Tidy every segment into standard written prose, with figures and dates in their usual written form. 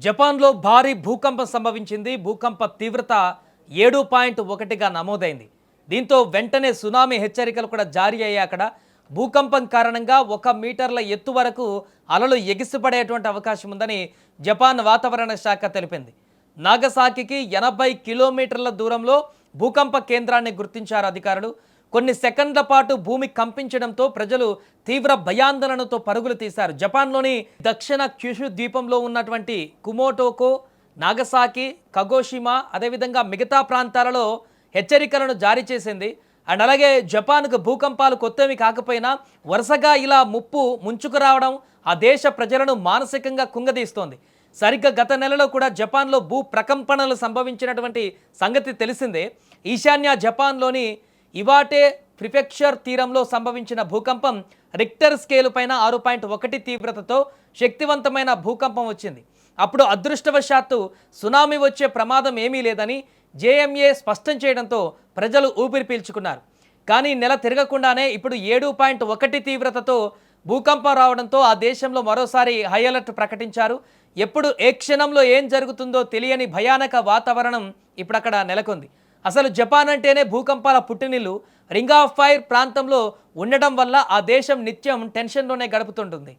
జపాన్లో భారీ భూకంపం సంభవించింది. భూకంప తీవ్రత 7.1గా నమోదైంది. దీంతో వెంటనే సునామీ హెచ్చరికలు కూడా జారీ అయ్యాయి. అక్కడ భూకంపం కారణంగా 1 మీటర్ల ఎత్తు వరకు అలలు ఎగిసిపడేటువంటి అవకాశం ఉందని జపాన్ వాతావరణ శాఖ తెలిపింది. నాగసాకికి 80 కిలోమీటర్ల దూరంలో భూకంప కేంద్రాన్ని గుర్తించారు అధికారులు. కొన్ని సెకండ్ల పాటు భూమి కంపించడంతో ప్రజలు తీవ్ర భయాందోళనతో పరుగులు తీశారు. జపాన్లోని దక్షిణ క్యుషు ద్వీపంలో ఉన్నటువంటి కుమోటోకో, నాగసాకి, కగోషిమా అదేవిధంగా మిగతా ప్రాంతాలలో హెచ్చరికలను జారీ చేసింది. అండ్ అలాగే జపాన్కు భూకంపాలు కొత్తవి కాకపోయినా వరుసగా ఇలా ముప్పు ముంచుకు రావడం ఆ దేశ ప్రజలను మానసికంగా కుంగదీస్తోంది. సరిగ్గా గత నెలలో కూడా జపాన్లో భూ ప్రకంపనలు సంభవించినటువంటి సంగతి తెలిసిందే. ఈశాన్య జపాన్లోని ఇవాటే ప్రిఫెక్చర్ తీరంలో సంభవించిన భూకంపం రిక్టర్ స్కేలు పైన 6.1 తీవ్రతతో శక్తివంతమైన భూకంపం వచ్చింది. అప్పుడు అదృష్టవశాత్తు సునామీ వచ్చే ప్రమాదం ఏమీ లేదని జేఎంఏ స్పష్టం చేయడంతో ప్రజలు ఊపిరి పీల్చుకున్నారు. కానీ నెల తిరగకుండానే ఇప్పుడు 7.1 తీవ్రతతో భూకంపం రావడంతో ఆ దేశంలో మరోసారి హై అలర్ట్ ప్రకటించారు. ఎప్పుడు ఏ క్షణంలో ఏం జరుగుతుందో తెలియని భయానక వాతావరణం ఇప్పుడు అక్కడ నెలకొంది. అసలు జపాన్ అంటేనే భూకంపాల పుట్టినిల్లు. రింగ్ ఆఫ్ ఫైర్ ప్రాంతంలో ఉండడం వల్ల ఆ దేశం నిత్యం టెన్షన్లోనే గడుపుతుంటుంది.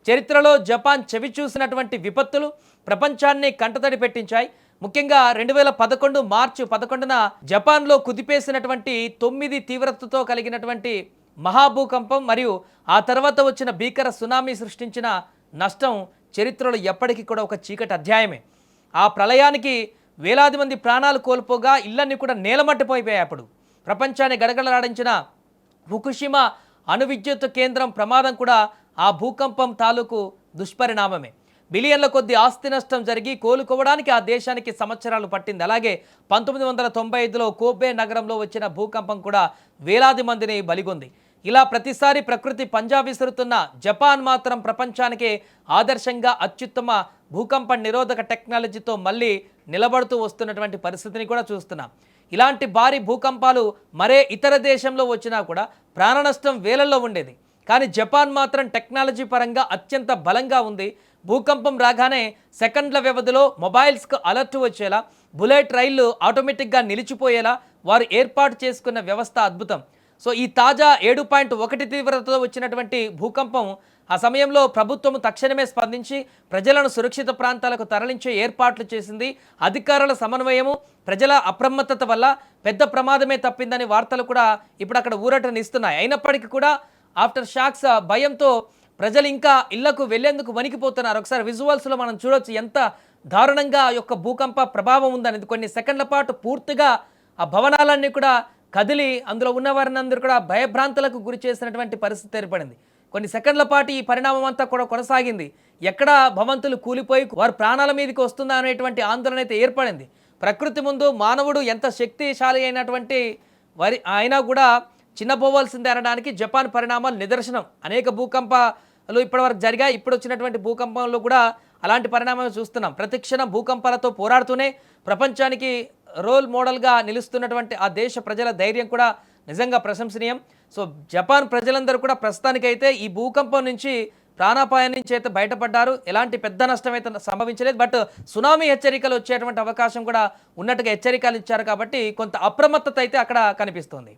చరిత్రలో జపాన్ చవి చూసినటువంటి విపత్తులు ప్రపంచాన్ని కంటతడి పెట్టించాయి. ముఖ్యంగా 2011 మార్చి 11న జపాన్లో కుదిపేసినటువంటి 9 తీవ్రతతో కలిగినటువంటి మహాభూకంపం మరియు ఆ తర్వాత వచ్చిన భీకర సునామీ సృష్టించిన నష్టం చరిత్రలో ఎప్పటికీ కూడా ఒక చీకటి అధ్యాయమే. ఆ ప్రళయానికి వేలాది మంది ప్రాణాలు కోల్పోగా ఇళ్లన్నీ కూడా నేలమట్టిపోయిపోయాయి. అప్పుడు ప్రపంచాన్ని గడగడలాడించిన ఫుకుషిమా అణు విద్యుత్ కేంద్రం ప్రమాదం కూడా ఆ భూకంపం తాలూకు దుష్పరిణామమే. బిలియన్ల కొద్ది ఆస్తి నష్టం జరిగి కోలుకోవడానికి ఆ దేశానికి సంవత్సరాలు పట్టింది. అలాగే 1995లో కోబే నగరంలో వచ్చిన భూకంపం కూడా వేలాది మందిని బలిగొంది. ఇలా ప్రతిసారి ప్రకృతి పంజా విసురుతున్న జపాన్ మాత్రం ప్రపంచానికి ఆదర్శంగా అత్యుత్తమ భూకంప నిరోధక టెక్నాలజీతో మళ్ళీ నిలబడుతూ వస్తున్నటువంటి పరిస్థితిని కూడా చూస్తున్నాం. ఇలాంటి భారీ భూకంపాలు మరే ఇతర దేశంలో వచ్చినా కూడా ప్రాణ నష్టం వేలల్లో ఉండేది. కానీ జపాన్ మాత్రం టెక్నాలజీ పరంగా అత్యంత బలంగా ఉంది. భూకంపం రాగానే సెకండ్ల వ్యవధిలో మొబైల్స్కు అలర్ట్ వచ్చేలా, బుల్లెట్ రైళ్లు ఆటోమేటిక్గా నిలిచిపోయేలా వారు ఏర్పాటు చేసుకున్న వ్యవస్థ అద్భుతం. సో ఈ తాజా 7.1 తీవ్రతతో వచ్చినటువంటి భూకంపం ఆ సమయంలో ప్రభుత్వం తక్షణమే స్పందించి ప్రజలను సురక్షిత ప్రాంతాలకు తరలించే ఏర్పాట్లు చేసింది. అధికారుల సమన్వయము, ప్రజల అప్రమత్తత వల్ల పెద్ద ప్రమాదమే తప్పిందని వార్తలు కూడా ఇప్పుడు అక్కడ ఊరటనిస్తున్నాయి. అయినప్పటికీ కూడా ఆఫ్టర్ షాక్స్ భయంతో ప్రజలు ఇంకా ఇళ్లకు వెళ్లేందుకు వణికిపోతున్నారు. ఒకసారి విజువల్స్లో మనం చూడొచ్చు ఎంత దారుణంగా ఆ యొక్క భూకంప ప్రభావం ఉందనేది. కొన్ని సెకండ్ల పాటు పూర్తిగా ఆ భవనాలన్నీ కూడా కదిలి అందులో ఉన్నవారిని అందరూ కూడా భయభ్రాంతులకు గురి చేసినటువంటి పరిస్థితి ఏర్పడింది. కొన్ని సెకండ్ల పాటు ఈ పరిణామం అంతా కూడా కొనసాగింది. ఎక్కడ భవంతులు కూలిపోయి వారి ప్రాణాల మీదకి వస్తుందా అనేటువంటి ఆందోళన అయితే ఏర్పడింది. ప్రకృతి ముందు మానవుడు ఎంత శక్తిశాలి అయినటువంటి అయినా కూడా చిన్నపోవాల్సిందే అనడానికి జపాన్ పరిణామాలు నిదర్శనం. అనేక భూకంపాలు ఇప్పటివరకు జరిగాయి. ఇప్పుడు వచ్చినటువంటి భూకంపంలో కూడా అలాంటి పరిణామాలు చూస్తున్నాం. ప్రతిక్షణం భూకంపాలతో పోరాడుతూనే ప్రపంచానికి రోల్ మోడల్గా నిలుస్తున్నటువంటి ఆ దేశ ప్రజల ధైర్యం కూడా నిజంగా ప్రశంసనీయం. సో జపాన్ ప్రజలందరూ కూడా ప్రస్తుతానికైతే ఈ భూకంపం నుంచి ప్రాణాపాయం నుంచి అయితే బయటపడ్డారు. ఎలాంటి పెద్ద నష్టం అయితే సంభవించలేదు. బట్ సునామీ హెచ్చరికలు వచ్చేటువంటి అవకాశం కూడా ఉన్నట్టుగా హెచ్చరికలు ఇచ్చారు. కాబట్టి కొంత అప్రమత్తత అయితే అక్కడ కనిపిస్తోంది.